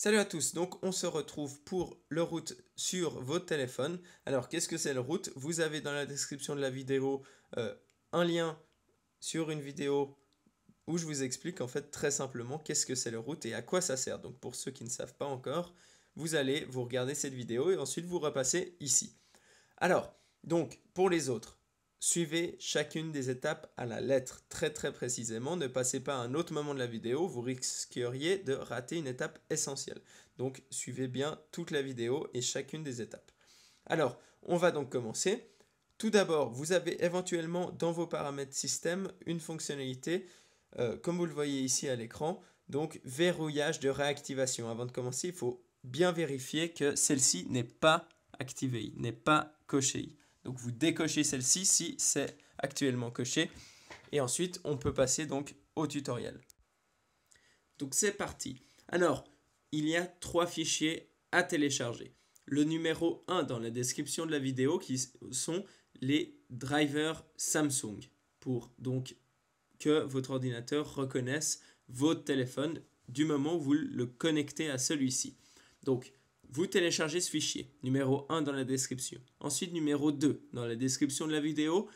Salut à tous, donc on se retrouve pour le route sur votre téléphone. Alors qu'est-ce que c'est le route? Vous avez dans la description de la vidéo un lien sur une vidéo où je vous explique en fait très simplement qu'est-ce que c'est le route et à quoi ça sert. Donc pour ceux qui ne savent pas encore, vous allez vous regarder cette vidéo et ensuite vous repassez ici. Alors, donc pour les autres, suivez chacune des étapes à la lettre très précisément. Ne passez pas à un autre moment de la vidéo, vous risqueriez de rater une étape essentielle. Donc suivez bien toute la vidéo et chacune des étapes. Alors, on va donc commencer. Tout d'abord, vous avez éventuellement dans vos paramètres système une fonctionnalité, comme vous le voyez ici à l'écran, donc verrouillage de réactivation. Avant de commencer, il faut bien vérifier que celle-ci n'est pas activée, n'est pas cochée. Donc vous décochez celle-ci si c'est actuellement coché. Et ensuite, on peut passer donc au tutoriel. Donc c'est parti. Alors, il y a 3 fichiers à télécharger. Le numéro 1 dans la description de la vidéo qui sont les drivers Samsung pour donc que votre ordinateur reconnaisse votre téléphone du moment où vous le connectez à celui-ci. Donc, vous téléchargez ce fichier, numéro 1 dans la description. Ensuite, numéro 2 dans la description de la vidéo,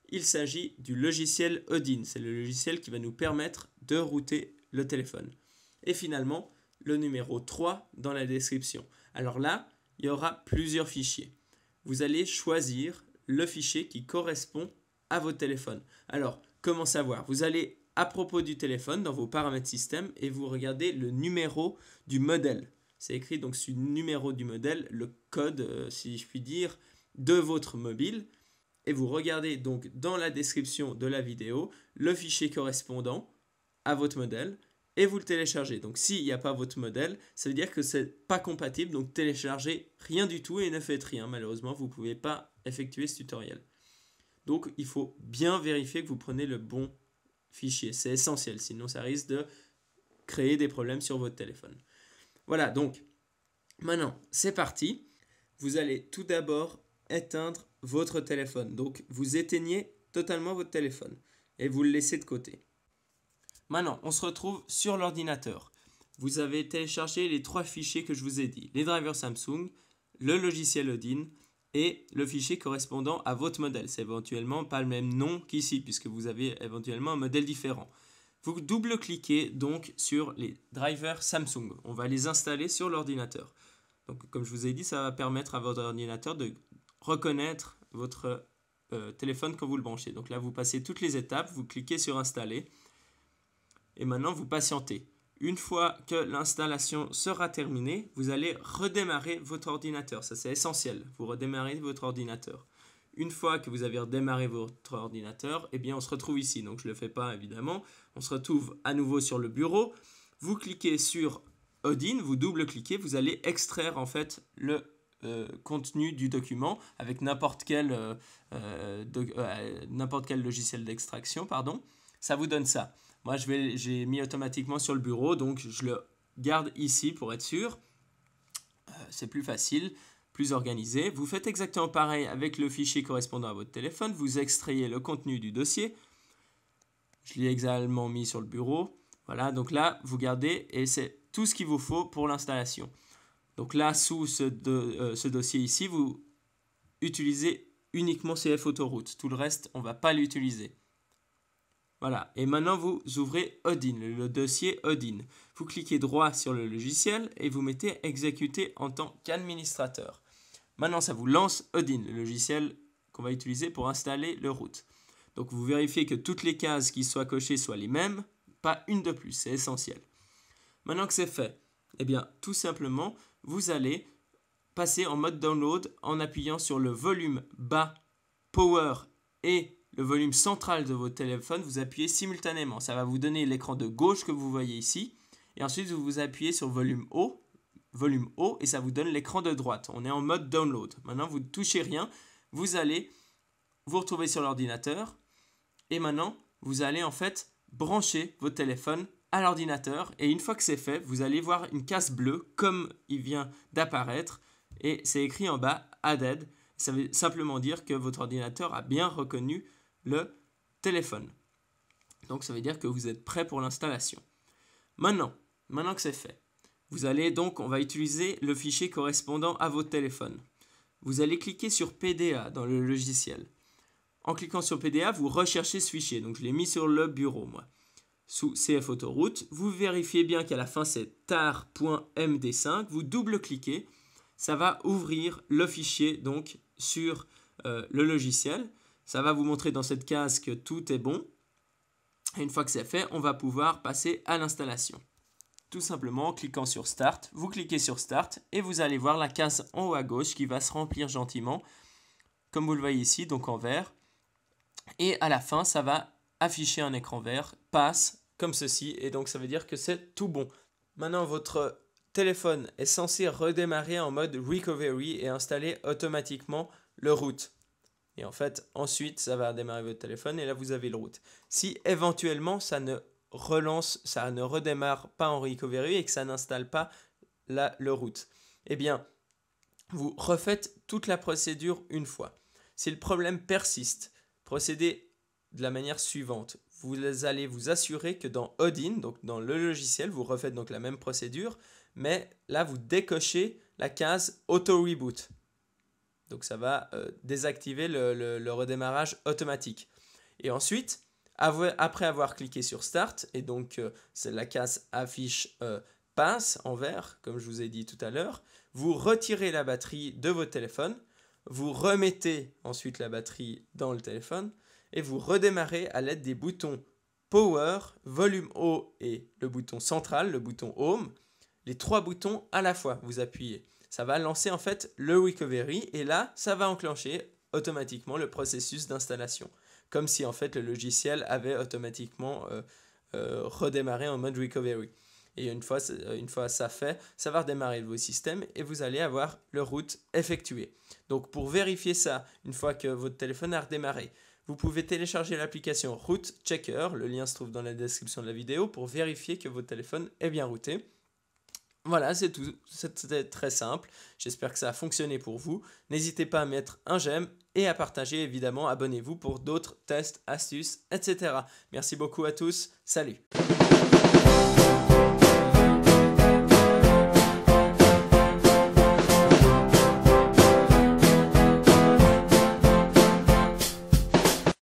il s'agit du logiciel Odin. C'est le logiciel qui va nous permettre de router le téléphone. Et finalement, le numéro 3 dans la description. Alors là, il y aura plusieurs fichiers. Vous allez choisir le fichier qui correspond à votre téléphone. Alors, comment savoir? Vous allez à propos du téléphone dans vos paramètres système et vous regardez le numéro du modèle. C'est écrit donc sur le numéro du modèle, le code, si je puis dire, de votre mobile. Et vous regardez donc dans la description de la vidéo le fichier correspondant à votre modèle et vous le téléchargez. Donc s'il n'y a pas votre modèle, ça veut dire que ce n'est pas compatible, donc téléchargez rien du tout et ne faites rien. Malheureusement, vous ne pouvez pas effectuer ce tutoriel. Donc il faut bien vérifier que vous prenez le bon fichier. C'est essentiel, sinon ça risque de créer des problèmes sur votre téléphone. Voilà, donc maintenant c'est parti. Vous allez tout d'abord éteindre votre téléphone. Donc vous éteignez totalement votre téléphone et vous le laissez de côté. Maintenant, on se retrouve sur l'ordinateur. Vous avez téléchargé les 3 fichiers que je vous ai dit. Les drivers Samsung, le logiciel Odin et le fichier correspondant à votre modèle. C'est éventuellement pas le même nom qu'ici puisque vous avez éventuellement un modèle différent. Vous double-cliquez donc sur les drivers Samsung. On va les installer sur l'ordinateur. Donc, comme je vous ai dit, ça va permettre à votre ordinateur de reconnaître votre téléphone quand vous le branchez. Donc là, vous passez toutes les étapes, vous cliquez sur installer et maintenant vous patientez. Une fois que l'installation sera terminée, vous allez redémarrer votre ordinateur. Ça, c'est essentiel. Vous redémarrez votre ordinateur. Une fois que vous avez redémarré votre ordinateur, eh bien, on se retrouve ici. Donc, je ne le fais pas, évidemment. On se retrouve à nouveau sur le bureau. Vous cliquez sur Odin, vous double-cliquez, vous allez extraire en fait le contenu du document avec n'importe quel logiciel d'extraction, pardon. Ça vous donne ça. Moi, j'ai mis automatiquement sur le bureau, donc je le garde ici pour être sûr. C'est plus facile, plus organisé. Vous faites exactement pareil avec le fichier correspondant à votre téléphone. Vous extrayez le contenu du dossier. Je l'ai également mis sur le bureau. Voilà, donc là, vous gardez et c'est tout ce qu'il vous faut pour l'installation. Donc là, sous ce dossier ici, vous utilisez uniquement CF Autoroute. Tout le reste, on ne va pas l'utiliser. Voilà, et maintenant vous ouvrez Odin, le dossier Odin. Vous cliquez droit sur le logiciel et vous mettez exécuter en tant qu'administrateur. Maintenant, ça vous lance Odin, le logiciel qu'on va utiliser pour installer le root. Donc vous vérifiez que toutes les cases qui soient cochées soient les mêmes, pas une de plus, c'est essentiel. Maintenant que c'est fait, eh bien tout simplement, vous allez passer en mode download en appuyant sur le volume bas, power et le volume central de votre téléphone, vous appuyez simultanément. Ça va vous donner l'écran de gauche que vous voyez ici. Et ensuite, vous appuyez sur volume haut, et ça vous donne l'écran de droite. On est en mode download. Maintenant, vous ne touchez rien. Vous allez vous retrouver sur l'ordinateur. Et maintenant, vous allez en fait brancher votre téléphone à l'ordinateur. Et une fois que c'est fait, vous allez voir une case bleue comme il vient d'apparaître. Et c'est écrit en bas « Added ». Ça veut simplement dire que votre ordinateur a bien reconnu le téléphone. Donc ça veut dire que vous êtes prêt pour l'installation. Maintenant que c'est fait, On va utiliser le fichier correspondant à votre téléphone. Vous allez cliquer sur PDA dans le logiciel. En cliquant sur PDA, vous recherchez ce fichier. Donc je l'ai mis sur le bureau, moi. Sous CF Autoroute, vous vérifiez bien qu'à la fin c'est tar.md5. Vous double-cliquez, ça va ouvrir le fichier donc sur le logiciel. Ça va vous montrer dans cette case que tout est bon. Et une fois que c'est fait, on va pouvoir passer à l'installation. Tout simplement en cliquant sur Start, vous cliquez sur Start et vous allez voir la case en haut à gauche qui va se remplir gentiment, comme vous le voyez ici, donc en vert. Et à la fin, ça va afficher un écran vert, passe, comme ceci, et donc ça veut dire que c'est tout bon. Maintenant, votre téléphone est censé redémarrer en mode Recovery et installer automatiquement le root. Et en fait, ensuite, ça va démarrer votre téléphone et là, vous avez le root. Si éventuellement, ça ne redémarre pas en recovery et que ça n'installe pas le root, eh bien, vous refaites toute la procédure une fois. Si le problème persiste, procédez de la manière suivante. Vous allez vous assurer que dans Odin, donc dans le logiciel, vous refaites donc la même procédure, mais là, vous décochez la case Auto Reboot. Donc ça va désactiver le redémarrage automatique. Et ensuite, après avoir cliqué sur Start, et donc la case affiche passe en vert, comme je vous ai dit tout à l'heure, vous retirez la batterie de votre téléphone, vous remettez ensuite la batterie dans le téléphone, et vous redémarrez à l'aide des boutons Power, Volume haut et le bouton central, le bouton Home, les 3 boutons à la fois, vous appuyez. Ça va lancer en fait le recovery et là, ça va enclencher automatiquement le processus d'installation. Comme si en fait le logiciel avait automatiquement redémarré en mode recovery. Et une fois ça fait, ça va redémarrer vos systèmes et vous allez avoir le root effectué. Donc pour vérifier ça, une fois que votre téléphone a redémarré, vous pouvez télécharger l'application Root Checker, le lien se trouve dans la description de la vidéo, pour vérifier que votre téléphone est bien routé. Voilà, c'est tout. C'était très simple. J'espère que ça a fonctionné pour vous. N'hésitez pas à mettre un j'aime et à partager, évidemment. Abonnez-vous pour d'autres tests, astuces, etc. Merci beaucoup à tous. Salut!